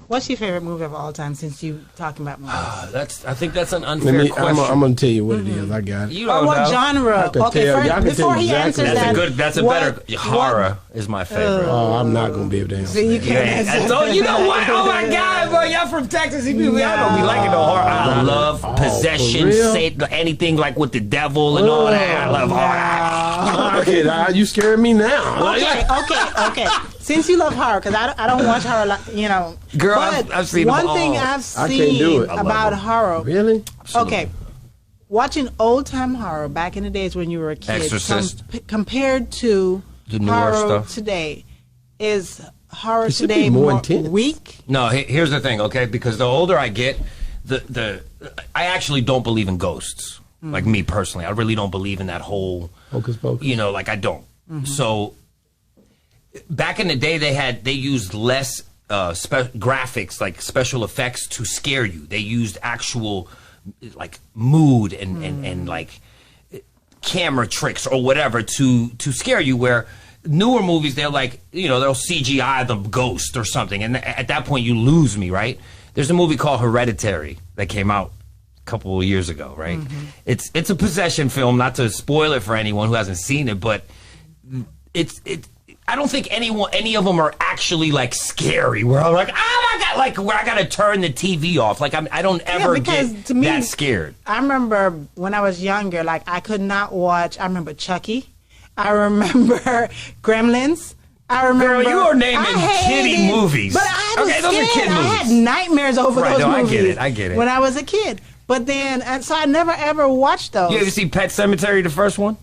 What's your favorite movie of all time? Since you talking about movies, I think that's an unfair question. I'm gonna tell you what it is. I got it. You don't what know. genre? Okay, first, before he answers that, that's a better horror is my favorite. Oh, I'm not gonna be able to answer. So you can't answer. You know what? Oh my God, bro, y'all from Texas? Y'all don't be liking the horror. I love possession, anything like with the devil and all that. I love horror. Okay, you scaring me now. Okay. Since you love horror, because I don't watch horror, Girl, but I've seen one them all. thing I've I can't do seen it. about horror. Really? Absolutely. Okay, watching old time horror back in the days when you were a kid, Exorcist. compared to The newer horror stuff. today, is horror It should be today more more intense. weak? No, here's the thing, okay? Because the older I get, I actually don't believe in ghosts. Like me personally, I really don't believe in that whole Hocus pocus. I don't. So back in the day, they used less graphics, like special effects, to scare you. They used actual like mood and like camera tricks or whatever to scare you. Where newer movies, they're like, they'll CGI the ghost or something, and at that point you lose me, right? There's a movie called Hereditary that came out a couple of years ago, right? It's a possession film, not to spoil it for anyone who hasn't seen it, but I don't think any of them are actually like scary. Where I'm like, oh my God, like where I gotta turn the TV off. Like I don't ever get to me, that scared. I remember when I was younger, like I could not watch. I remember Chucky. I remember Gremlins. I remember. Girl, you are naming kiddie movies. But I was those are kid I movies. had nightmares over those movies. I get it. When I was a kid. But then, and so I never ever watched those. You ever see Pet Sematary, the first one?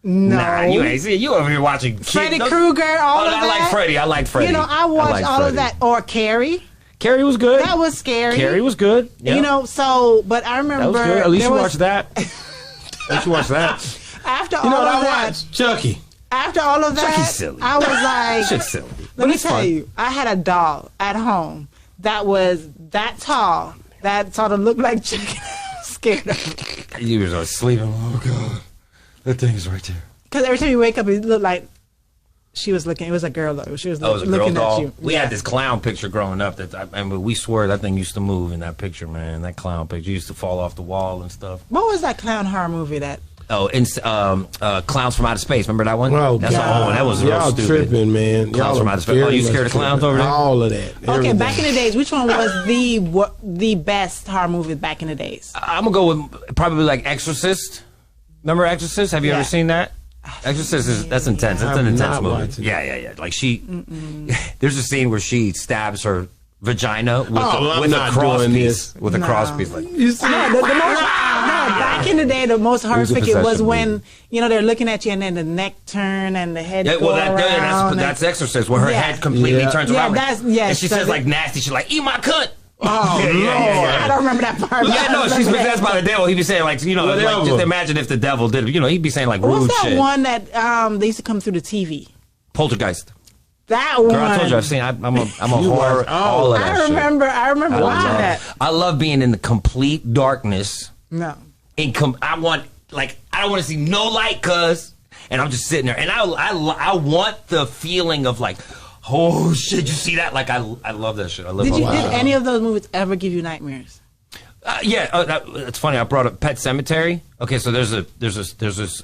No. Nah, you ain't see it. You over here watching Freddy Krueger, all of that. I like Freddy. I watched all of that. Or Carrie. Carrie was good. That was scary. Carrie was good. Yep. But I remember. That was good. At least you watched that. At least you watched that. After all of that. Watched Chucky. After all of that, Chucky's silly. I was like, Shit's silly. Let me tell you, I had a doll at home that was that tall, that sort of looked like chicken. I was scared of it. You were sleeping. Oh God, that thing's right there. Because every time you wake up, it looked like she was looking. It was a girl though. She was looking at you. We had this clown picture growing up we swear that thing used to move in that picture, man. That clown picture used to fall off the wall and stuff. What was that clown horror movie that? Oh, Clowns from Outer Space. Remember that one? Oh, that's God. the old one. That was real Y'all stupid. Tripping, man. Clowns from Outer Space. Oh, you scared of clowns over there? All of that. Okay, Everything. back in the days, which one was the best horror movie back in the days? I'm gonna go with probably like Exorcist. Remember Exorcist? Have you ever seen that? Exorcist that's intense. It's an intense movie. Yeah. Like there's a scene where she stabs her vagina with a cross piece. With a cross piece, like You see? Back in the day, the most horrific it was when they're looking at you and then the neck turn and the head go around. That's Exorcist, where her head completely turns around. And she says like nasty. She's like, "Eat my cunt." Oh, Lord. I don't remember that part. Yeah, no, she's possessed by the devil. He'd be saying like, like, just imagine if the devil did it. He'd be saying like rude shit. What's that one that they used to come through the TV? Poltergeist. That one. Girl, I told you I've seen. I'm a horror. All of that. I remember watching that. I love being in the complete darkness. No. I don't want to see no light, and I'm just sitting there, and I want the feeling of like, oh shit, you see that? Like I love that shit. Did any of those movies ever give you nightmares? Yeah, it's funny. I brought up Pet Sematary. Okay, so there's this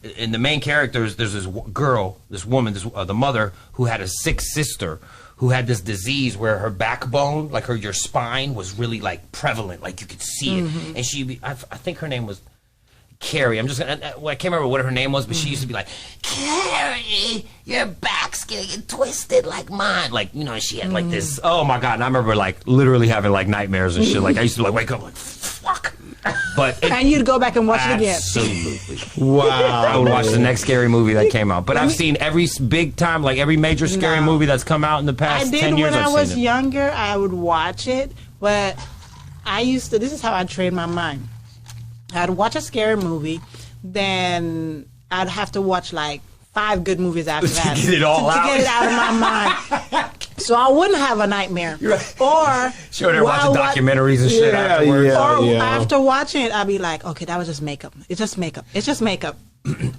in the main characters, there's this girl, this woman, the mother who had a sick sister who had this disease where her backbone, like your spine, was really like prevalent, like you could see it. And I think her name was Carrie. I can't remember what her name was, but she used to be like, Carrie, your back's getting twisted like mine. Like, she had like this, oh my God. And I remember like literally having like nightmares and shit. Like I used to like wake up like, fuck. And you'd go back and watch it again. Absolutely. Wow. I would watch the next scary movie that came out. But I've seen every big time, like every major scary movie that's come out in the past 10 years. When I was younger, I would watch it. But this is how I trained my mind. I'd watch a scary movie, then I'd have to watch like 5 good movies after that. To get it all out? To get it out of my mind. So I wouldn't have a nightmare. Or Sure, they're while watching documentaries and shit afterwards. Or after watching it, I'd be like, okay, that was just makeup. It's just makeup. It's just makeup.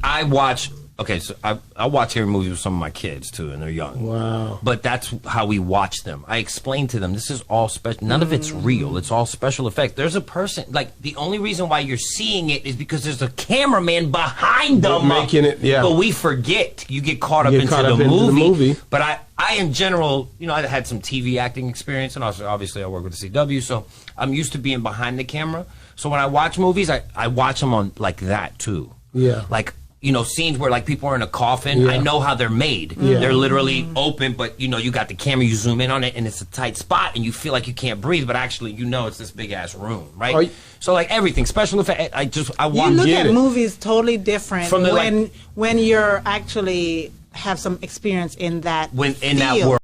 I watch scary movies with some of my kids too, and they're young. Wow. But that's how we watch them. I explain to them, this is all special. None of it's real. It's all special effects. There's a person, like, the only reason why you're seeing it is because there's a cameraman behind them. Making it, yeah. But we forget. You get caught up into the movie. But I, in general, you know, I had some TV acting experience, and also, obviously, I work with the CW, so I'm used to being behind the camera. So when I watch movies, I watch them on, like, that, too. Yeah. Like, you know, scenes where, like, people are in a coffin. I know how they're made. They're literally open, but, you know, you got the camera, you zoom in on it, and it's a tight spot, and you feel like you can't breathe, but actually, you know, it's this big-ass room, right? So, like, everything, special effects, I want You look at movies totally different from when you're actually have some experience in that in that world.